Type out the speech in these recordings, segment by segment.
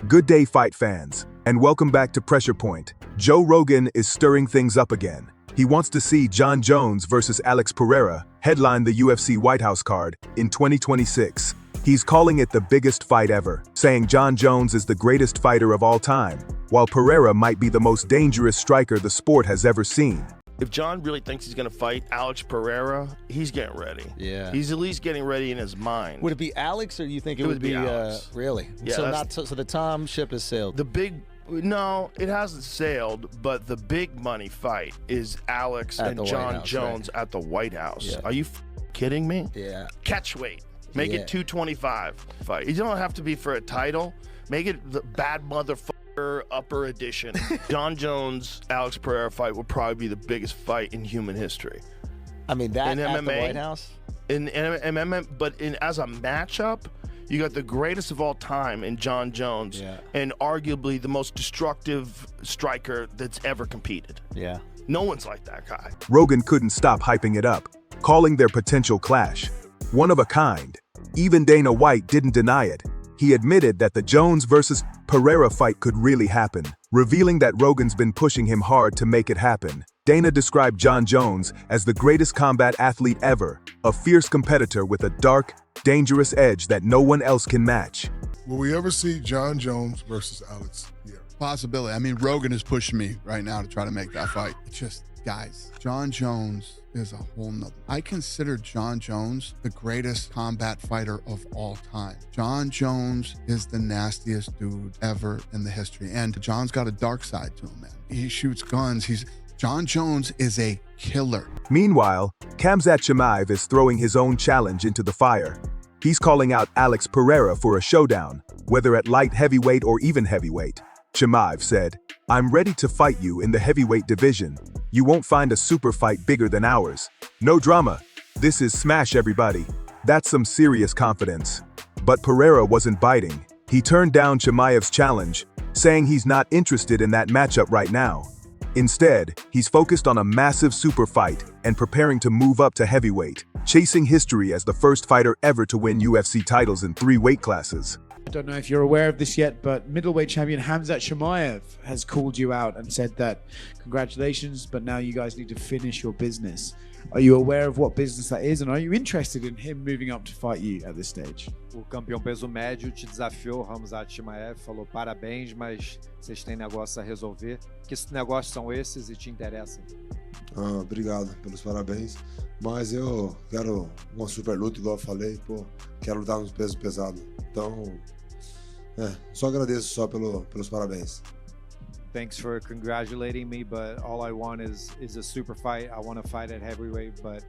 Good day, fight fans, and welcome back to Pressure Point. Joe Rogan is stirring things up again. He wants to see Jon Jones versus Alex Pereira headline the UFC White House card in 2026. He's calling it the biggest fight ever, saying Jon Jones is the greatest fighter of all time, while Pereira might be the most dangerous striker the sport has ever seen. If Jon really thinks he's going to fight Alex Pereira, he's getting ready. Yeah. He's at least getting ready in his mind. Would it be Alex, or you think it would be Alex? Really? Yeah, so the Tom ship has sailed. No, it hasn't sailed, but the big money fight is Alex and Jon Jones at the White House. Yeah. Are you kidding me? Yeah. Catch weight. Make it 225 fight. You don't have to be for a title. Make it the bad motherfucker upper edition. Jon Jones, Alex Pereira fight would probably be the biggest fight in human history. I mean, that in at MMA, the White House? In MMA, but as a matchup, you got the greatest of all time in Jon Jones, and arguably the most destructive striker that's ever competed. Yeah. No one's like that guy. Rogan couldn't stop hyping it up, calling their potential clash one of a kind. Even Dana White didn't deny it. He admitted that the Jones versus Pereira fight could really happen, revealing that Rogan's been pushing him hard to make it happen. Dana described Jon Jones as the greatest combat athlete ever, a fierce competitor with a dark, dangerous edge that no one else can match. Will we ever see Jon Jones versus Alex? Yeah. Possibility. I mean, Rogan is pushing me right now to try to make that fight. It's just, guys, Jon Jones is a whole nother. I consider Jon Jones the greatest combat fighter of all time. Jon Jones is the nastiest dude ever in the history. And Jon's got a dark side to him, man. He shoots guns. Jon Jones is a killer. Meanwhile, Khamzat Chimaev is throwing his own challenge into the fire. He's calling out Alex Pereira for a showdown, whether at light heavyweight or even heavyweight. Chimaev said, "I'm ready to fight you in the heavyweight division. You won't find a super fight bigger than ours. No drama. This is smash everybody." That's some serious confidence. But Pereira wasn't biting. He turned down Chimaev's challenge, saying he's not interested in that matchup right now. Instead, he's focused on a massive super fight and preparing to move up to heavyweight, chasing history as the first fighter ever to win UFC titles in 3 weight classes. I don't know if you're aware of this yet, but middleweight champion Khamzat Chimaev has called you out and said that congratulations, but now you guys need to finish your business. Are you aware of what business that is, and are you interested in him moving up to fight you at this stage? O campeão peso médio te desafiou, Khamzat Chimaev, falou parabéns, mas vocês têm negócios a resolver. Que negócios são esses e te interessam? Obrigado pelos parabéns, mas eu quero uma super luta, igual eu falei, quero lutar nos pesos pesados. Então, só agradeço só pelos parabéns. Thanks for congratulating me, but all I want is a super fight. I want to fight at heavyweight, but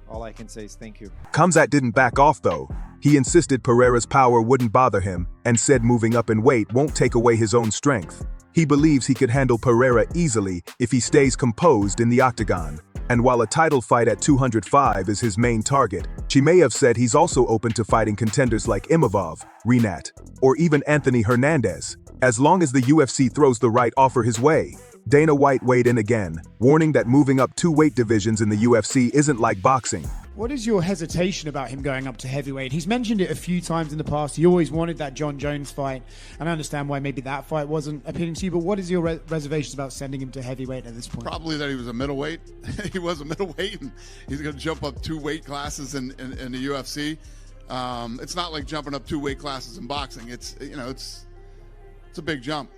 all I can say is thank you. Khamzat didn't back off though. He insisted Pereira's power wouldn't bother him and said moving up in weight won't take away his own strength. He believes he could handle Pereira easily if he stays composed in the Octagon. And while a title fight at 205 is his main target, Chimaev said he's also open to fighting contenders like Imavov, Rinat, or even Anthony Hernandez, as long as the UFC throws the right offer his way. Dana White weighed in again, warning that moving up 2 weight divisions in the UFC isn't like boxing. What is your hesitation about him going up to heavyweight? He's mentioned it a few times in the past. He always wanted that Jon Jones fight, and I understand why maybe that fight wasn't appealing to you, but what is your reservations about sending him to heavyweight at this point? Probably that he was a middleweight. He was a middleweight, and he's going to jump up 2 weight classes in the UFC. It's not like jumping up 2 weight classes in boxing. It's a big jump.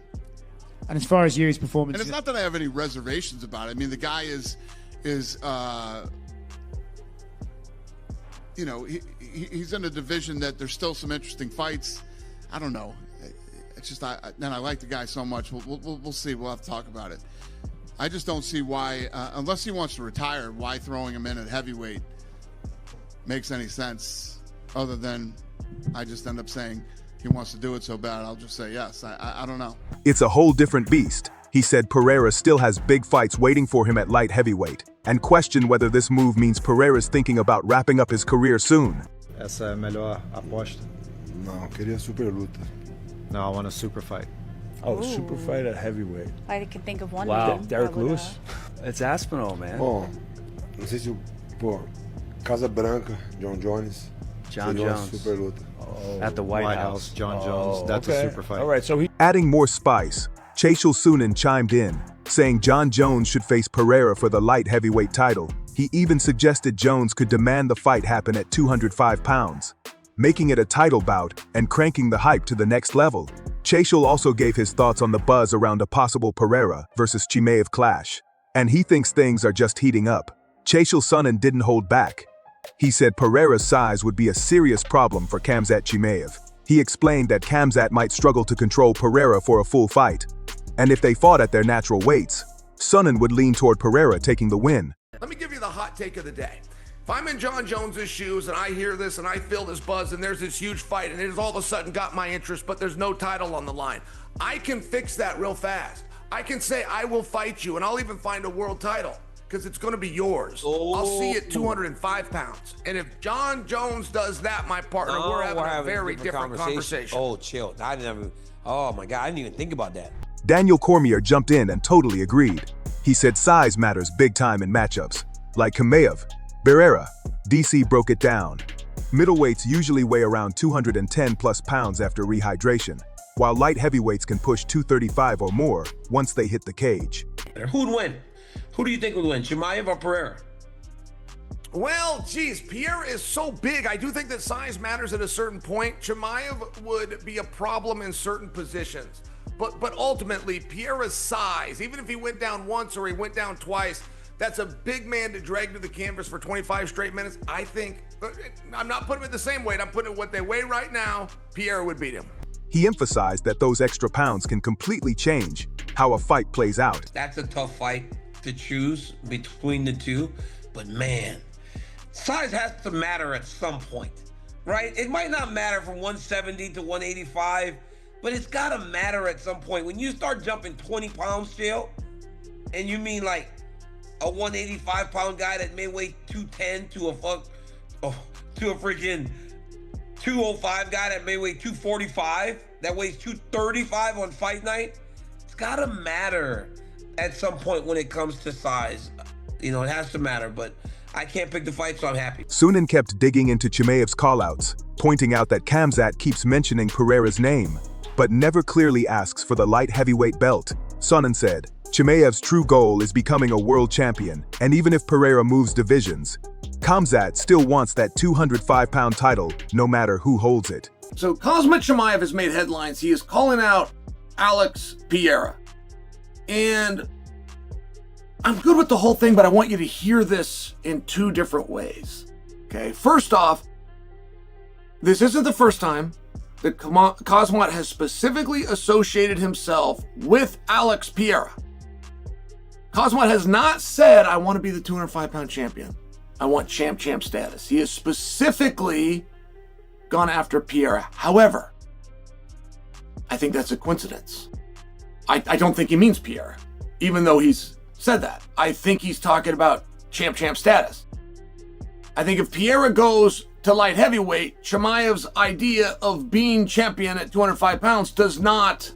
And as far as Yuri's performance, and it's not that I have any reservations about it. I mean, the guy is he's in a division that there's still some interesting fights. I don't know. It's just I like the guy so much. We'll see. We'll have to talk about it. I just don't see why, unless he wants to retire, why throwing him in at heavyweight makes any sense. Other than I just end up saying he wants to do it so bad, I'll just say yes. I don't know. It's a whole different beast. He said Pereira still has big fights waiting for him at light heavyweight, and questioned whether this move means Pereira's thinking about wrapping up his career soon. Essa é a melhor aposta? Não, queria super luta. No, I want a super fight. Oh, super fight at heavyweight. I can think of one. Wow, name. Derek Lewis? It's Aspinall, man. Bom, não sei se Casa Branca, Jon Jones. Jon Jones. Super luta. at the White House. John Jones, that's a super fight. All right, so he Adding more spice, Chael Sonnen chimed in, saying John Jones should face Pereira for the light heavyweight title. He even suggested Jones could demand the fight happen at 205 pounds, making it a title bout and cranking the hype to the next level. Chael also gave his thoughts on the buzz around a possible Pereira versus Chimaev clash, and he thinks things are just heating up. Chael Sonnen didn't hold back. He said Pereira's size would be a serious problem for Khamzat Chimaev. He explained that Khamzat might struggle to control Pereira for a full fight, and if they fought at their natural weights, Sonnen would lean toward Pereira taking the win. Let me give you the hot take of the day. If I'm in John Jones's shoes and I hear this and I feel this buzz and there's this huge fight and it has all of a sudden got my interest, but there's no title on the line, I can fix that real fast. I can say I will fight you and I'll even find a world title because it's going to be yours. I'll see it 205 pounds. And if John Jones does that, my partner, we're having a very different conversation. Oh, chill. Oh my God, I didn't even think about that. Daniel Cormier jumped in and totally agreed. He said size matters big time in matchups. Like Chimaev, Pereira, DC broke it down. Middleweights usually weigh around 210 plus pounds after rehydration, while light heavyweights can push 235 or more once they hit the cage. Who'd win? Who do you think would win, Chimaev or Pereira? Well, geez, Pereira is so big. I do think that size matters at a certain point. Chimaev would be a problem in certain positions. But ultimately, Pereira's size, even if he went down once or he went down twice, that's a big man to drag to the canvas for 25 straight minutes. I think, I'm not putting him at the same weight. I'm putting it what they weigh right now. Pereira would beat him. He emphasized that those extra pounds can completely change how a fight plays out. That's a tough fight to choose between the two, but man, size has to matter at some point, right? It might not matter from 170 to 185, but it's gotta matter at some point. When you start jumping 20 pounds, Chael, and you mean like a 185-pound guy that may weigh 210 to a freaking 205 guy that may weigh 245, that weighs 235 on fight night, it's gotta matter at some point when it comes to size. You know, it has to matter, but I can't pick the fight, so I'm happy. Sonnen kept digging into Chimaev's callouts, pointing out that Khamzat keeps mentioning Pereira's name, but never clearly asks for the light heavyweight belt. Sonnen said, Chimaev's true goal is becoming a world champion, and even if Pereira moves divisions, Khamzat still wants that 205-pound title, no matter who holds it. So Khamzat Chimaev has made headlines. He is calling out Alex Pereira. And I'm good with the whole thing, but I want you to hear this in two different ways. Okay, first off, this isn't the first time that Khamzat has specifically associated himself with Alex Pereira. Khamzat has not said, I want to be the 205-pound champion. I want champ status. He has specifically gone after Pereira. However, I think that's a coincidence. I don't think he means Pereira, even though he's said that. I think he's talking about champ status. I think if Pereira goes to light heavyweight, Chimaev's idea of being champion at 205 pounds does not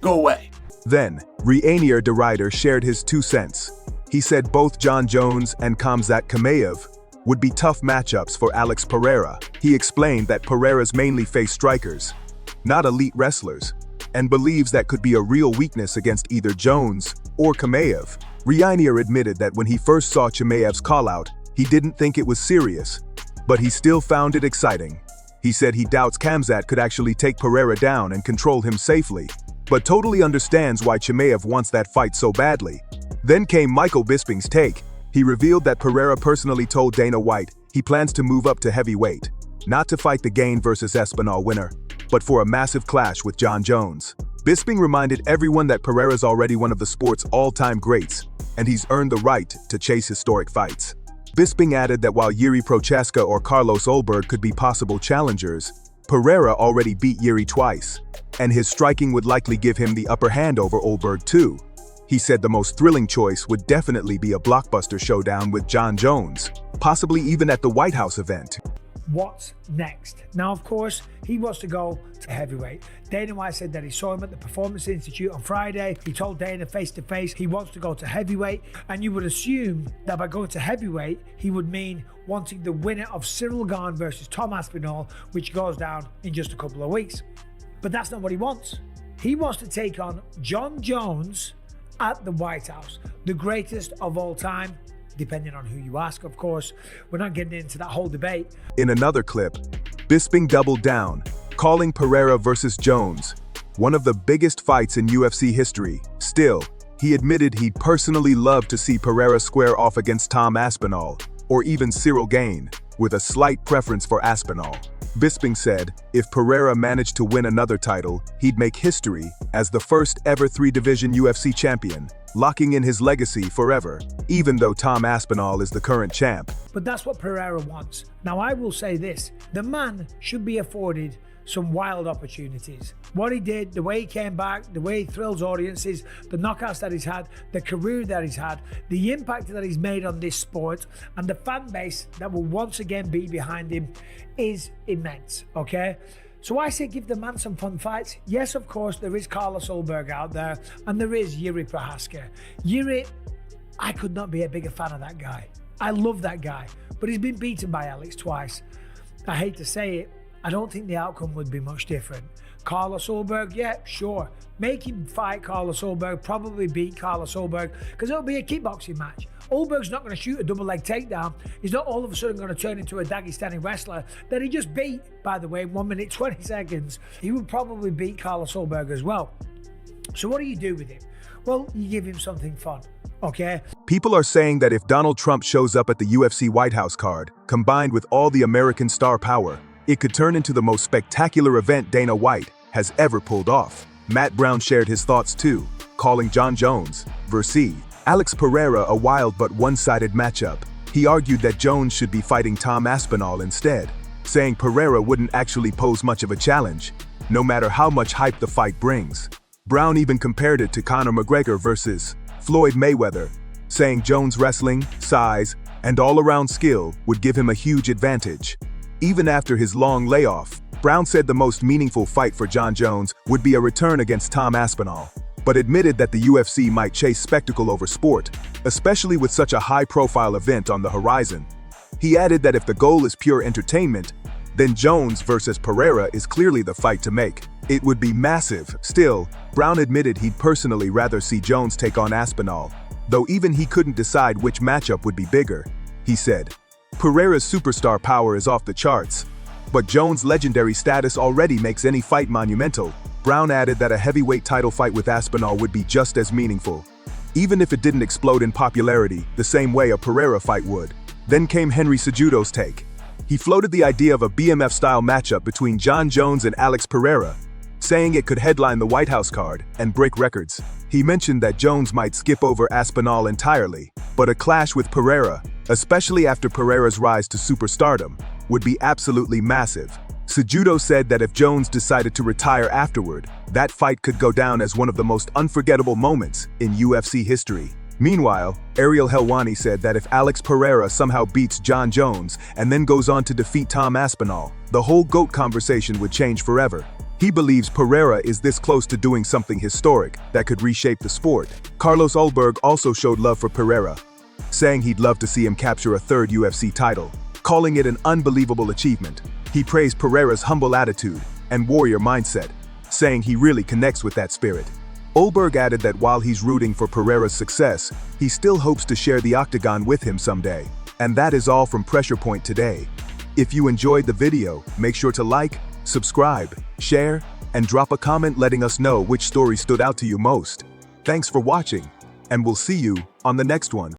go away. Then, Reinier de Ryder shared his 2 cents. He said both John Jones and Khamzat Chimaev would be tough matchups for Alex Pereira. He explained that Pereira's mainly faced strikers, not elite wrestlers, and believes that could be a real weakness against either Jones or Chimaev. Reinier admitted that when he first saw Chimaev's callout, he didn't think it was serious, but he still found it exciting. He said he doubts Khamzat could actually take Pereira down and control him safely, but totally understands why Chimaev wants that fight so badly. Then came Michael Bisping's take. He revealed that Pereira personally told Dana White he plans to move up to heavyweight, not to fight the Gain versus Espinal winner, but for a massive clash with John Jones. Bisping reminded everyone that Pereira's already one of the sport's all-time greats, and he's earned the right to chase historic fights. Bisping added that while Yuri Prochaska or Carlos Ulberg could be possible challengers, Pereira already beat Yuri twice, and his striking would likely give him the upper hand over Ulberg too. He said the most thrilling choice would definitely be a blockbuster showdown with John Jones, possibly even at the White House event. what's next. Now, of course, he wants to go to heavyweight. Dana White said that he saw him at the Performance Institute on Friday. He told Dana face to face he wants to go to heavyweight, and you would assume that by going to heavyweight, he would mean wanting the winner of Cyril Gane versus Tom Aspinall, which goes down in just a couple of weeks. But that's not what he wants. He wants to take on Jon Jones at the White House, the greatest of all time, depending on who you ask, of course. We're not getting into that whole debate. In another clip, Bisping doubled down, calling Pereira versus Jones one of the biggest fights in UFC history. Still, he admitted he'd personally love to see Pereira square off against Tom Aspinall, or even Cyril Gane, with a slight preference for Aspinall. Bisping said if Pereira managed to win another title, he'd make history as the first ever three-division UFC champion, locking in his legacy forever, even though Tom Aspinall is the current champ. But that's what Pereira wants. Now, I will say this, the man should be afforded some wild opportunities. What he did, the way he came back, the way he thrills audiences, the knockouts that he's had, the career that he's had, the impact that he's made on this sport, and the fan base that will once again be behind him is immense, okay? So I say give the man some fun fights. Yes, of course, there is Carlos Ulberg out there, and there is Jiri Prochazka. Jiri, I could not be a bigger fan of that guy. I love that guy, but he's been beaten by Alex twice. I hate to say it, I don't think the outcome would be much different. Carlos Ulberg, yeah, sure. Make him fight Carlos Ulberg, probably beat Carlos Ulberg, because it'll be a kickboxing match. Ulberg's not going to shoot a double leg takedown. He's not all of a sudden going to turn into a Dagestani wrestler that he just beat, by the way, in 1 minute, 20 seconds. He would probably beat Carlos Ulberg as well. So what do you do with him? Well, you give him something fun, okay? People are saying that if Donald Trump shows up at the UFC White House card, combined with all the American star power, it could turn into the most spectacular event Dana White has ever pulled off. Matt Brown shared his thoughts too, calling Jon Jones versus Alex Pereira a wild but one-sided matchup. He argued that Jones should be fighting Tom Aspinall instead, saying Pereira wouldn't actually pose much of a challenge, no matter how much hype the fight brings. Brown even compared it to Conor McGregor versus Floyd Mayweather, saying Jones' wrestling, size, and all-around skill would give him a huge advantage. Even after his long layoff, Brown said the most meaningful fight for Jon Jones would be a return against Tom Aspinall, but admitted that the UFC might chase spectacle over sport, especially with such a high-profile event on the horizon. He added that if the goal is pure entertainment, then Jones versus Pereira is clearly the fight to make. It would be massive. Still, Brown admitted he'd personally rather see Jones take on Aspinall, though even he couldn't decide which matchup would be bigger. He said, Pereira's superstar power is off the charts, but Jones' legendary status already makes any fight monumental. Brown added that a heavyweight title fight with Aspinall would be just as meaningful, even if it didn't explode in popularity the same way a Pereira fight would. Then came Henry Cejudo's take. He floated the idea of a BMF-style matchup between Jon Jones and Alex Pereira, saying it could headline the White House card and break records. He mentioned that Jones might skip over Aspinall entirely, but a clash with Pereira, especially after Pereira's rise to superstardom, would be absolutely massive. Cejudo said that if Jones decided to retire afterward, that fight could go down as one of the most unforgettable moments in UFC history. Meanwhile, Ariel Helwani said that if Alex Pereira somehow beats Jon Jones and then goes on to defeat Tom Aspinall, the whole GOAT conversation would change forever. He believes Pereira is this close to doing something historic that could reshape the sport. Carlos Ulberg also showed love for Pereira, saying he'd love to see him capture a third UFC title, calling it an unbelievable achievement. He praised Pereira's humble attitude and warrior mindset, saying he really connects with that spirit. Ulberg added that while he's rooting for Pereira's success, he still hopes to share the Octagon with him someday. And that is all from Pressure Point today. If you enjoyed the video, make sure to like, subscribe, share, and drop a comment letting us know which story stood out to you most. Thanks for watching, and we'll see you on the next one.